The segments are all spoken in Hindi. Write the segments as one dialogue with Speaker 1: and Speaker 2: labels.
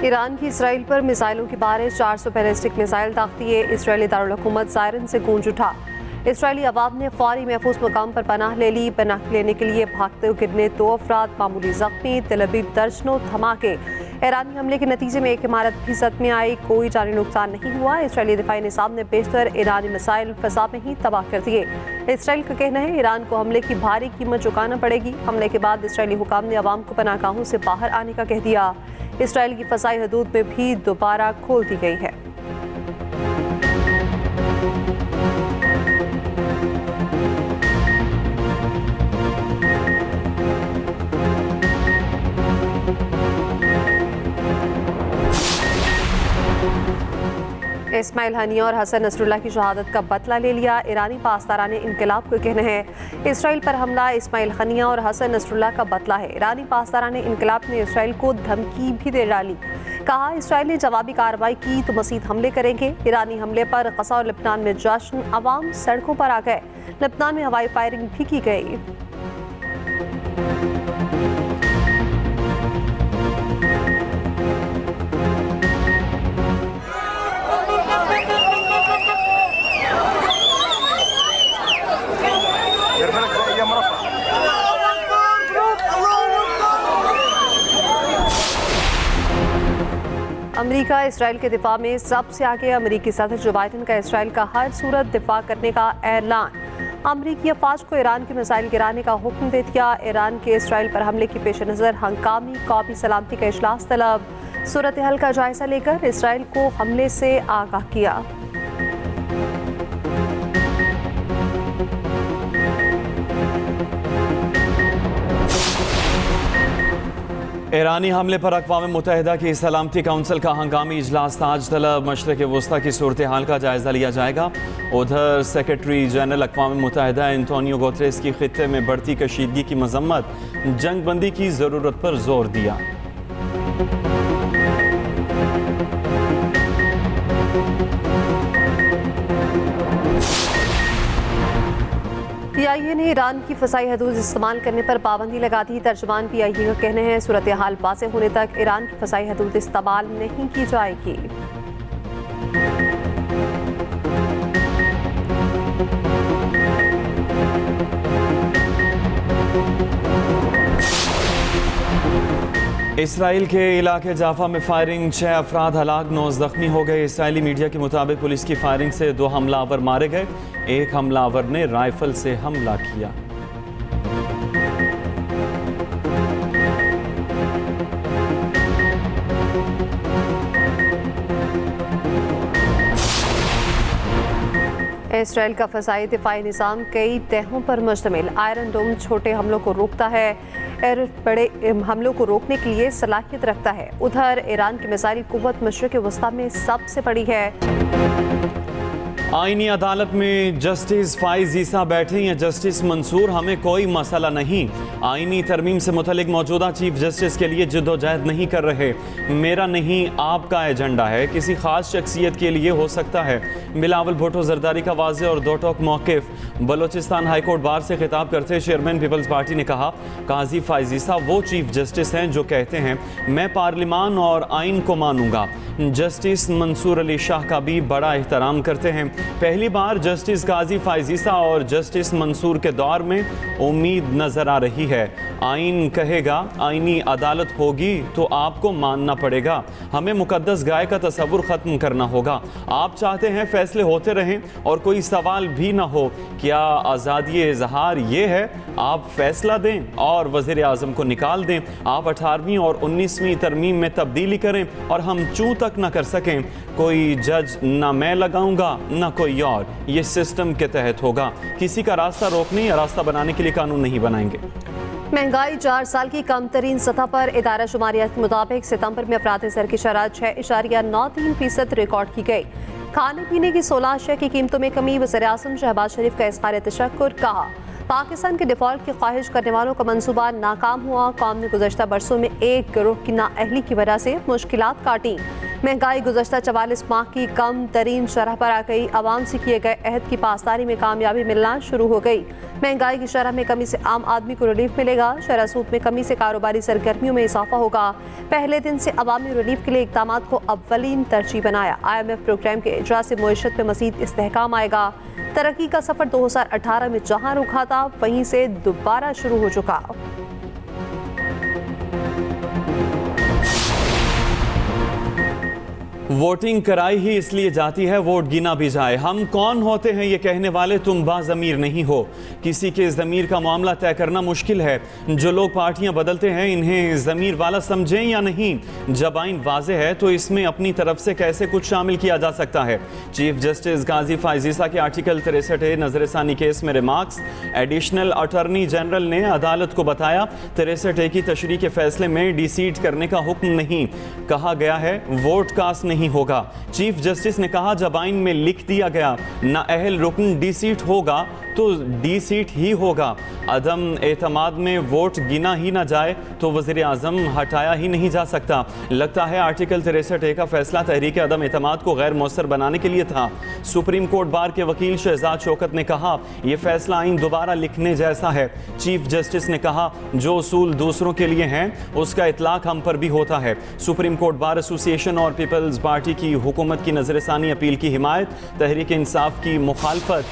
Speaker 1: ईरान की इसराइल पर मिसाइलों की बारिश, 400 बैलिस्टिक मिसाइल ताकती इसराइली दारुल हुकूमत सायरन से गूंज उठा। इसराइली अवाम ने फौरी महफूज मकाम पर पनाह ले ली। पनाह लेने के लिए भागते गिरने 2 अफराद मामूली जख्मी। तेल अवीव दर्जनों धमाके। ईरानी हमले के नतीजे में एक इमारत भी जद में आई, कोई जानी नुकसान नहीं हुआ। इसराइली दिफाई निज़ाम ने बेशतर ईरानी मिसाइल फ़ज़ा में ही तबाह कर दिए। इसराइल का कहना है ईरान को हमले की भारी कीमत चुकाना पड़ेगी। हमले के बाद इसराइली हुकाम ने अवाम को पनाहगाहों से बाहर आने का कह दिया। इसराइल की फ़ज़ाई हदूद में भी दोबारा खोल दी गई है। इस्माइल हनिया और हसन नसरुल्लाह की शहादत का बदला ले लिया। ईरानी पासदाराने इनकलाब का कहना है इसराइल पर हमला इस्माइल हनिया और हसन नसरुल्लाह का बदला है। ईरानी पासदाराने इनकलाब ने इसराइल को धमकी भी दे डाली। कहा इसराइल ने जवाबी कार्रवाई की तो मज़ीद हमले करेंगे। ईरानी हमले पर गज़ा और लेबनान में जश्न, अवाम सड़कों पर आ गए। लेबनान में हवाई फायरिंग भी की गई। अमेरिका इसराइल के दिफा में सबसे आगे। अमेरिकी सदर जो बाइडन का इसराइल का हर सूरत दिफा करने का ऐलान। अमेरिकी अफवाज को ईरान के मिसाइल गिराने का हुक्म दे दिया। ईरान के इसराइल पर हमले की पेश नज़र हंगामी कौमी सलामती का इजलास तलब। सूरत हाल का जायजा लेकर इसराइल को हमले से आगाह किया।
Speaker 2: ईरानी हमले पर अक़वाम मुत्तहिदा की सलामती काउंसिल का हंगामी इजलास ताज तलब। मशरिक़ वस्ता की सूरत हाल का जायजा लिया जाएगा। उधर सेक्रेटरी जनरल अक़वाम मुत्तहिदा एंटोनियो गुतेरेस की खित्ते में बढ़ती कशीदगी की मजम्मत, जंग बंदी की ज़रूरत पर जोर दिया।
Speaker 1: PIA ने ईरान की फ़ज़ाई हदूद इस्तेमाल करने पर पाबंदी लगा दी। तर्जुमान PIA का कहना है सूरत हाल वाज़ेह होने तक ईरान की फ़ज़ाई हदूद इस्तेमाल नहीं की जाएगी।
Speaker 2: इसराइल के इलाके जाफा में फायरिंग, 6 अफराद हलाक, 9 जख्मी हो गए। इसराइली मीडिया के मुताबिक पुलिस की फायरिंग से 2 हमलावर मारे गए। एक हमलावर ने राइफल से हमला किया।
Speaker 1: इसराइल का फ़ज़ाई दिफाई निज़ाम कई तहों पर मुश्तमिल। आयरन डोम छोटे हमलों को रोकता है और बड़े हमलों को रोकने के लिए सलाहियत रखता है। उधर ईरान की मिसाइल कुव्वत मशरिक़ वस्ता में सबसे बड़ी है।
Speaker 2: आईनी अदालत में जस्टिस फाइज ईसा बैठे हैं। जस्टिस मंसूर, हमें कोई मसला नहीं। आईनी तरमीम से मुतल्लिक मौजूदा चीफ जस्टिस के लिए जद्दोजहद नहीं कर रहे। मेरा नहीं आपका एजेंडा है, किसी खास शख्सियत के लिए हो सकता है। बिलावल भुट्टो जरदारी का वाज़ेह और दो टोक मौक़िफ़। बलोचिस्तान हाईकोर्ट बार से खिताब करते चेयरमैन पीपल्स पार्टी ने कहा काजी फाइज ईसा वो चीफ जस्टिस हैं जो कहते हैं मैं पार्लिमान और आइन को मानूंगा। जस्टिस मंसूर अली शाह का भी बड़ा एहतराम करते हैं। पहली बार जस्टिस काजी फाइज ईसा और जस्टिस मंसूर के दौर में उम्मीद नजर आ रही है। आइन कहेगा आईनी अदालत होगी तो आपको मानना पड़ेगा। हमें मुकद्दस गाय का तस्वुर ख़त्म करना होगा। आप चाहते हैं फैसले होते रहें और कोई सवाल भी ना हो। क्या आज़ादी इजहार ये है आप फैसला दें और वज़ीर आज़म को निकाल दें। आप 18वीं और 19वीं तरमीम में तब्दीली करें और हम चूं तक ना कर सकें। कोई जज ना मैं लगाऊंगा ना कोई और। ये सिस्टम के तहत होगा। किसी का रास्ता रोकने या रास्ता बनाने के लिए कानून नहीं बनाएंगे।
Speaker 1: महंगाई 4 साल की कम तरीन सतह पर। इदारा शुमारियात के मुताबिक सितंबर में अफराद ज़र की शरह 6.93% रिकॉर्ड की गई। खाने पीने की 16 अशिया की कीमतों में कमी। वज़ीर आज़म शहबाज शरीफ का इज़हार तशक्कुर। कहा पाकिस्तान के डिफ़ॉल्ट की ख्वाहिश करने वालों का मंसूबा नाकाम हुआ। कौम ने गुज़श्ता बरसों में एक गिरोह की नाअहली की वजह से मुश्किलात काटी। महंगाई गुज़श्ता 44 माह की कम तरीन शरह पर आ गई। आवाम से किए गए अहद की पासदारी में कामयाबी मिलना शुरू हो गई। महंगाई की शरह में कमी से आम आदमी को रिलीफ मिलेगा। शरह सूद में कमी से कारोबारी सरगर्मियों में इजाफा होगा। पहले दिन से अवामी रिलीफ के लिए इक़दामात को अव्वलीन तरजीह बनाया। IMF प्रोग्राम के इजरा से मईशत में मज़ीद इस्तेहकाम आएगा। तरक्की का सफ़र 2018 में जहाँ रुका था वहीं से दोबारा शुरू हो चुका।
Speaker 2: वोटिंग कराई ही इसलिए जाती है वोट गिना भी जाए। हम कौन होते हैं ये कहने वाले, तुम बाज़मीर नहीं हो। किसी के ज़मीर का मामला तय करना मुश्किल है। जो लोग पार्टियां बदलते हैं इन्हें ज़मीर वाला समझें या नहीं। जब आइन वाज़े है तो इसमें अपनी तरफ से कैसे कुछ शामिल किया जा सकता है। चीफ जस्टिस गाजी फ़ाइज़ ईसा के आर्टिकल 63 नज़रसानी केस में रिमार्क्स। एडिशनल अटॉर्नी जनरल ने अदालत को बताया 63 की तशरीह के फैसले में डिसीट करने का हुक्म नहीं। कहा गया है वोट कास्ट नहीं होगा। चीफ जस्टिस ने कहा जब आइन में लिख दिया गया ना अहल रुकन डी सीट होगा तो डी सीट ही होगा। अदम एतमाद में वोट गिना ही ना जाए तो वज़ीर आज़म हटाया ही नहीं जा सकता। लगता है आर्टिकल 63 का फैसला तहरीक अदम एतमाद को गैर मौसर बनाने के लिए था। सुप्रीम कोर्ट बार के वकील शहजाद शौकत ने कहा यह फैसला आइन दोबारा लिखने जैसा है। चीफ जस्टिस ने कहा जो उसूल दूसरों के लिए हैं उसका इतलाक हम पर भी होता है। सुप्रीम कोर्ट बार एसोसिएशन और पीपल्स पार्टी की हुकूमत की नजरसानी अपील की हिमायत, तहरीक इंसाफ की मुखालफत।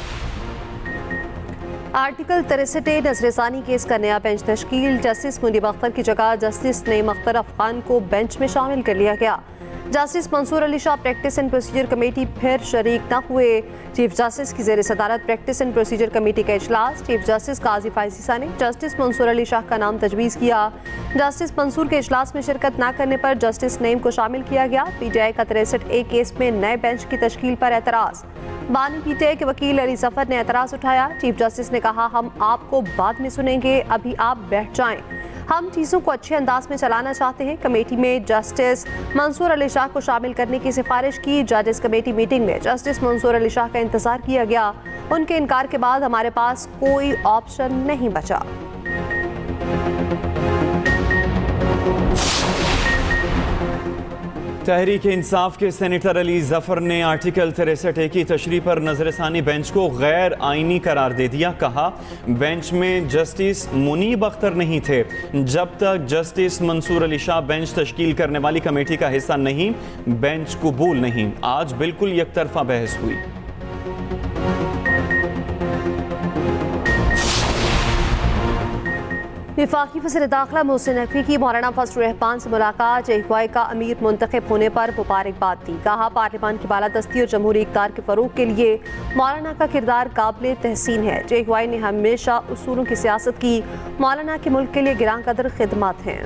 Speaker 1: आर्टिकल 63 नजरसानी केस का नया बेंच तश्कील। जस्टिस मुनीब अख्तर की जगह जस्टिस नईम अख्तर अफगान को बेंच में शामिल कर लिया गया। Justice Mansoor Ali Shah practice and procedure committee फिर शरीक न हुए। चीफ जस्टिस की ज़ेर सदारत प्रैक्टिस एंड प्रोसीजर कमेटी का इजलास। चीफ जस्टिस काजी फ़ाइज़ ईसा ने जस्टिस मंसूर अली शाह का नाम तजवीज़ किया। जस्टिस मंसूर के इजलास में शिरकत न करने पर जस्टिस नईम को शामिल किया गया। PTI का 63A केस में नए बेंच की तश्कील पर एतराज़। बानी PTI के वकील अली जफर ने एतराज़ उठाया। चीफ जस्टिस ने कहा हम आपको बाद में सुनेंगे, अभी आप बैठ जाएं। हम चीज़ों को अच्छे अंदाज में चलाना चाहते हैं। कमेटी में जस्टिस मंसूर अली शाह को शामिल करने की सिफारिश की। जजेस कमेटी मीटिंग में जस्टिस मंसूर अली शाह का इंतजार किया गया। उनके इनकार के बाद हमारे पास कोई ऑप्शन नहीं बचा।
Speaker 2: तहरीक इंसाफ के सेनेटर अली जफर ने आर्टिकल 63 की तशरीह पर नजरसानी बेंच को गैर आइनी करार दे दिया। कहा बेंच में जस्टिस मुनीब अख्तर नहीं थे। जब तक जस्टिस मंसूर अली शाह बेंच तश्कील करने वाली कमेटी का हिस्सा नहीं, बेंच कबूल नहीं। आज बिल्कुल यकतरफा बहस हुई।
Speaker 1: वफाकी वज़ीर दाखिला मोहसिन नकवी की मौलाना फजल रहमान से मुलाकात। JY का अमीर मुंतखब होने पर मुबारकबाद दी। कहा पार्लियामान की बालादस्ती और जमहूरी इक़्तिदार के फ़रोग़ के लिए मौलाना का किरदार काबिल तहसीन है। JY ने हमेशा उसूलों की सियासत की। मौलाना के मुल्क के लिए गिरां कदर खिदमत हैं।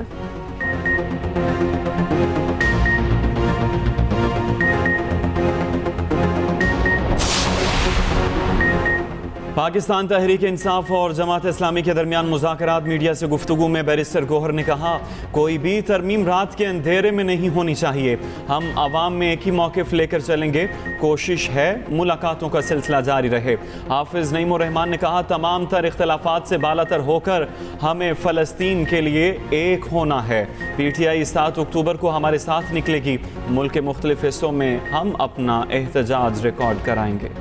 Speaker 2: पाकिस्तान तहरीक इंसाफ और जमात इस्लामी के दरमियान मुज़ाकरात। मीडिया से गुफ्तगू में बैरिस्टर गौहर ने कहा कोई भी तरमीम रात के अंधेरे में नहीं होनी चाहिए। हम आवाम में एक ही मौक़िफ़ लेकर चलेंगे। कोशिश है मुलाकातों का सिलसिला जारी रहे। हाफिज़ नईम रहमान ने कहा तमाम तर इख्तलाफात से बालातर होकर हमें फ़लस्तीन के लिए एक होना है। PTI 7 अक्टूबर को हमारे साथ निकलेगी। मुल्क के मुख्तलिफ हिस्सों में हम अपना एहतजाज रिकॉर्ड कराएंगे।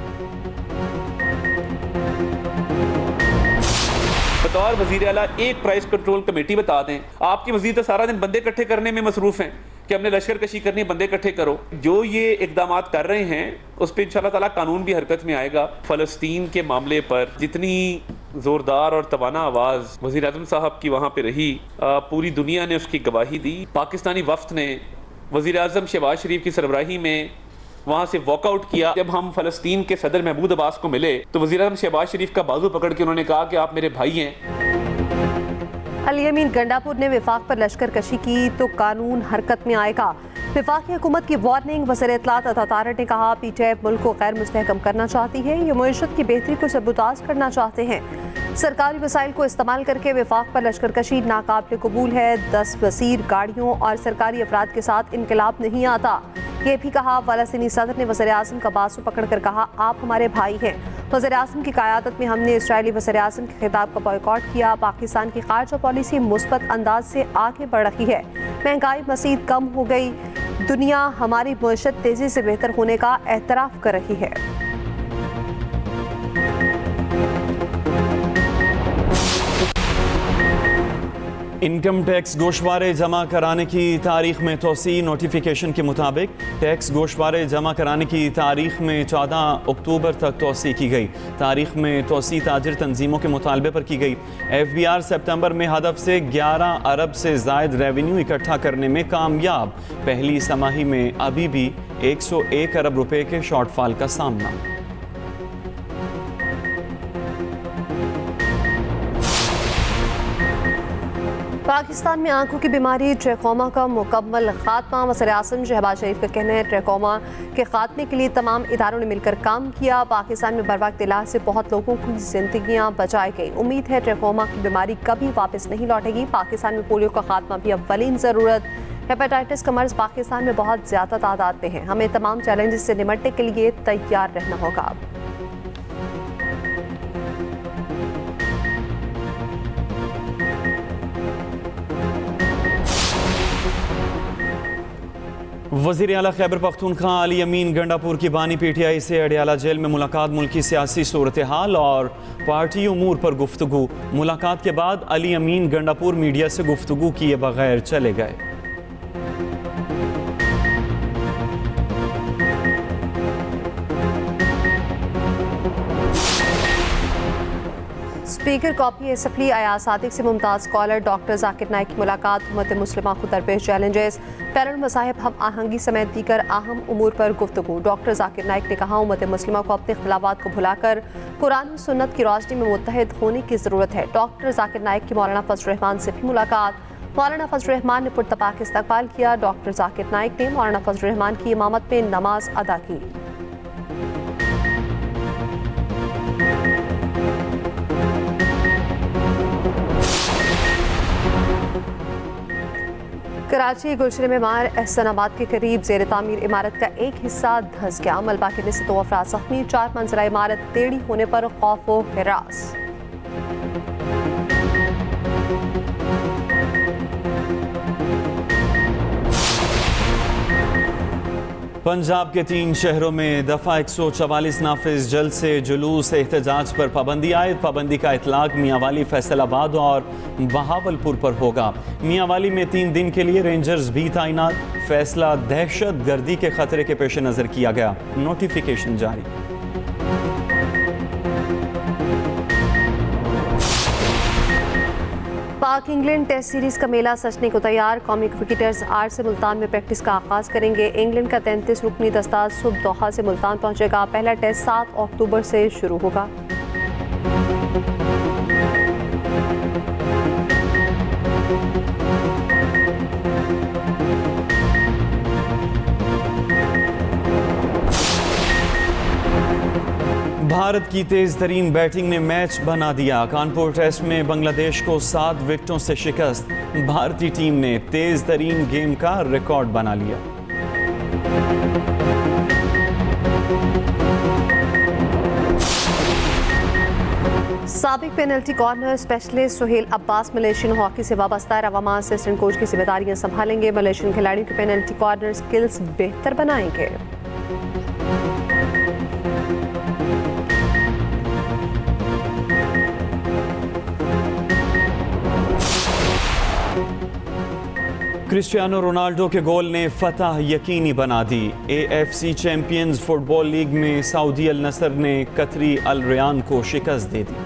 Speaker 3: बतौर वज़ीर आला एक प्राइस कंट्रोल कमेटी बता दें। आपकी वज़ीर तो सारा दिन बंदे इकट्ठे करने में मसरूफ़ हैं कि हमने लश्कर कशी करनी है, बंदे इकट्ठे करो। जो ये इक़दाम कर रहे हैं उस पर इंशाअल्लाह ताला कानून भी हरकत में आएगा। फ़लस्तीन के मामले पर जितनी ज़ोरदार और तवाना आवाज़ वज़ीर आज़म साहब की वहाँ पर रही, पूरी दुनिया ने उसकी गवाही दी। पाकिस्तानी वफ़द ने वज़ीर आज़म शहबाज शरीफ की सरबराही में वहाँ से वॉकआउट किया। जब हम फ़लस्तीन के सदर महमूद अब्बास को मिले तो वज़ीर आज़म शहबाज शरीफ का बाजू पकड़ के उन्होंने कहा कि आप मेरे भाई हैं।
Speaker 1: अली अमीन गंडापुर ने विफाक पर लश्कर कशी की तो कानून हरकत में आएगा। विफाकी हुकूमत की वार्निंग। वज़ीर इत्तलात अता तारड़ ने कहा PTI मुल्क को गैर मुस्तहकम करना चाहती है। ये मईशत की बेहतरी को सबूताज करना चाहते हैं। सरकारी वसाइल को इस्तेमाल करके विफाक पर लश्कर कशी नाकाबिल कबूल है। 10 वसीर गाड़ियों और सरकारी अफराद के साथ इनकलाब नहीं आता। ये भी कहा फ़लस्तीनी सदर ने वज़ीर आज़म का बाजू पकड़ कर कहा आप हमारे भाई हैं। वज़ीर आज़म की क़यादत में हमने इसराइली वज़ीर आज़म के खिताब का बॉयकॉट किया। पाकिस्तान की ख़ारजा पॉलिसी मुस्बत अंदाज से आगे बढ़ रही है। महंगाई मज़ीद कम हो गई। दुनिया हमारी मईशत तेजी से बेहतर होने का एतराफ़ कर रही है।
Speaker 2: इनकम टैक्स गोशवारे जमा कराने की तारीख में तोसी। नोटिफिकेशन के मुताबिक टैक्स गोशवारे जमा कराने की तारीख में 14 अक्टूबर तक तोसी की गई। तारीख में तोसी ताजिर तंजीमों के मुतालबे पर की गई। FBI सितंबर में हदफ से 11 अरब से ज़ायद रेवेन्यू इकट्ठा करने में कामयाब। पहली समाही में अभी भी 101 अरब रुपए के शॉर्टफॉल का सामना।
Speaker 1: पाकिस्तान में आंखों की बीमारी ट्रैकोमा का मुकम्मल खात्मा। वज़ीर आज़म शहबाज शरीफ का कहना है ट्रैकोमा के खात्मे के लिए तमाम इदारों ने मिलकर काम किया। पाकिस्तान में बरवक्त इलाज से बहुत लोगों की जिंदगियां बचाई गई। उम्मीद है ट्रैकोमा की बीमारी कभी वापस नहीं लौटेगी। पाकिस्तान में पोलियो का खात्मा भी अव्वलीन ज़रूरत। हेपेटाइटिस का मर्ज पाकिस्तान में बहुत ज़्यादा तादाद में है। हमें तमाम चैलेंजेस से निपटने के लिए तैयार रहना होगा।
Speaker 2: वज़ीर आला खैबर पख्तूनख्वा अली अमीन गंडापुर की बानी PTI से अडियाला जेल में मुलाकात। मुल्की सियासी सूरत हाल और पार्टी उमूर पर गुफ्तगू। मुलाकात के बाद अली अमीन गंडापुर मीडिया से गुफ्तगू किए बगैर चले गए।
Speaker 1: स्पीकर कॉपी असफली अयाज सादिक से मुमताज़ स्कॉलर डॉक्टर जाकिर नाइक की मुलाकात। उम्मत मुस्लिमा को दरपेश चैलेंजेस, पैरल मसाहिब हम आहंगी समेत दीगर अहम उमूर पर गुफ्तगू। डॉक्टर जाकिर नाइक ने कहा उम्मत मुस्लिमा को अपने इख्तिलाफात को भुलाकर कुरान सुन्नत की रोशनी में मुत्तहिद होने की ज़रूरत है। डॉक्टर जाकिर नाइक की मौलाना फजल रहमान से भी मुलाकात। मौलाना फजल रहमान ने पुरतपाक इस्तकबाल किया। डॉक्टर जाकिर नाइक ने मौलाना फजल रहमान की इमामत में नमाज अदा की। कराची गुलशन मेमार एहसनाबाद के करीब ज़ेर तामीर इमारत का एक हिस्सा धंस गया। मलबा गिरने से 2 अफराद जख्मी। 4 मंजिला इमारत टेढ़ी होने पर खौफ व हिरास।
Speaker 2: पंजाब के 3 शहरों में दफ़ा 144 नाफिज। जल्द से जुलूस एहतजाज पर पाबंदी आयद। पाबंदी का इतलाक मियांवाली, फैसलाबाद और बहावलपुर पर होगा। मियांवाली में 3 दिन के लिए रेंजर्स भी तैनात। फैसला दहशत गर्दी के खतरे के पेश नज़र किया गया। नोटिफिकेशन जारी।
Speaker 1: पाक इंग्लैंड टेस्ट सीरीज का मेला सजने को तैयार। कौमी क्रिकेटर्स आज से मुल्तान में प्रैक्टिस का आगाज करेंगे। इंग्लैंड का 33 रुकनी दस्ता सुबह दोहा से मुल्तान पहुंचेगा। पहला टेस्ट 7 अक्टूबर से शुरू होगा।
Speaker 2: भारत की तेज तरीन बैटिंग ने मैच बना दिया। कानपुर टेस्ट में बांग्लादेश को 7 विकेटों से शिकस्त। भारतीय टीम ने तेज तरीन गेम का रिकॉर्ड बना लिया।
Speaker 1: साबिक penalty corner specialist Sohail Abbas Malaysian hockey से वाबस्ता रवामा असिस्टेंट कोच की जिम्मेदारियां संभालेंगे। मलेशियन खिलाड़ियों के पेनल्टी कॉर्नर स्किल्स बेहतर बनाएंगे।
Speaker 2: क्रिस्टियानो रोनाल्डो के गोल ने फतह यकीनी बना दी। AFC चैंपियंस फुटबॉल लीग में सऊदी अल नसर ने कतरी अल रियान को शिकस्त दे दी।